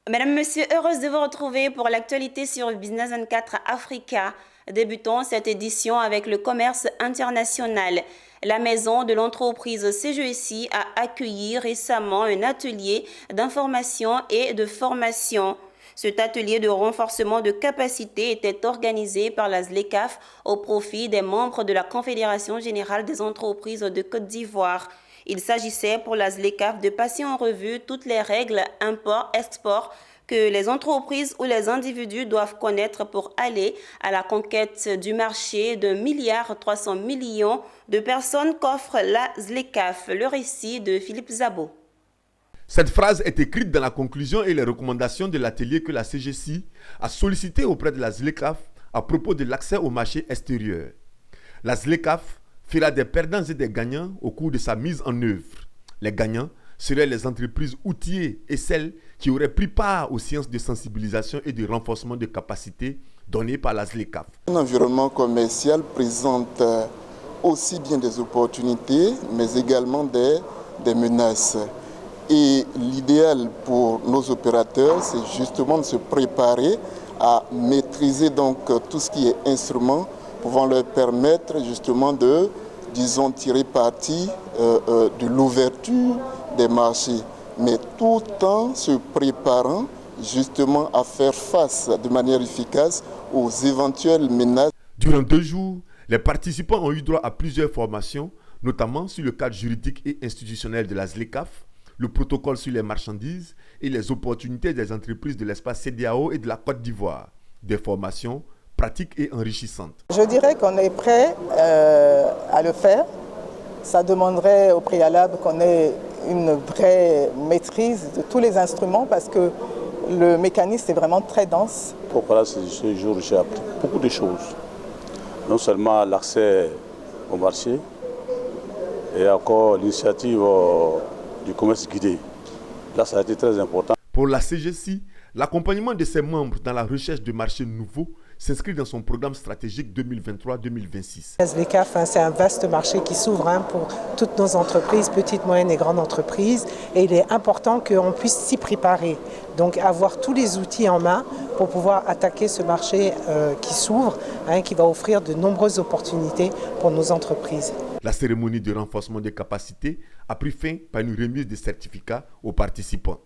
Mesdames, Messieurs, heureuse de vous retrouver pour l'actualité sur Business 24 Africa. Débutons cette édition avec le commerce international. La maison de l'entreprise CGSI a accueilli récemment un atelier d'information et de formation. Cet atelier de renforcement de capacité était organisé par la ZLECAf au profit des membres de la Confédération générale des entreprises de Côte d'Ivoire. Il s'agissait pour la ZLECAf de passer en revue toutes les règles import-export que les entreprises ou les individus doivent connaître pour aller à la conquête du marché de 1,3 milliard de personnes qu'offre la ZLECAf. Le récit de Philippe Zabo. Cette phrase est écrite dans la conclusion et les recommandations de l'atelier que la CGSI a sollicité auprès de la ZLECAf à propos de l'accès au marché extérieur. La ZLECAf fera des perdants et des gagnants au cours de sa mise en œuvre. Les gagnants seraient les entreprises outillées et celles qui auraient pris part aux séances de sensibilisation et de renforcement de capacités données par la ZLECAf. Un environnement commercial présente aussi bien des opportunités, mais également des menaces. Et l'idéal pour nos opérateurs, c'est justement de se préparer à maîtriser donc tout ce qui est instrument pouvant leur permettre justement de, tirer parti de l'ouverture des marchés, mais tout en se préparant justement à faire face de manière efficace aux éventuelles menaces. Durant 2 jours, les participants ont eu droit à plusieurs formations, notamment sur le cadre juridique et institutionnel de la ZLECAf, le protocole sur les marchandises et les opportunités des entreprises de l'espace CEDEAO et de la Côte d'Ivoire. Des formations pratiques et enrichissantes. Je dirais qu'on est prêt à le faire. Ça demanderait au préalable qu'on ait une vraie maîtrise de tous les instruments parce que le mécanisme est vraiment très dense. Pour préparer ce jour, j'ai appris beaucoup de choses. Non seulement l'accès au marché et encore l'initiative du commerce guidé. Là, ça a été très important. Pour la CGSI, l'accompagnement de ses membres dans la recherche de marchés nouveaux s'inscrit dans son programme stratégique 2023-2026. La ZLECAf, c'est un vaste marché qui s'ouvre pour toutes nos entreprises, petites, moyennes et grandes entreprises. Et il est important qu'on puisse s'y préparer. Donc avoir tous les outils en main pour pouvoir attaquer ce marché qui s'ouvre, qui va offrir de nombreuses opportunités pour nos entreprises. La cérémonie de renforcement des capacités a pris fin par une remise de certificats aux participants.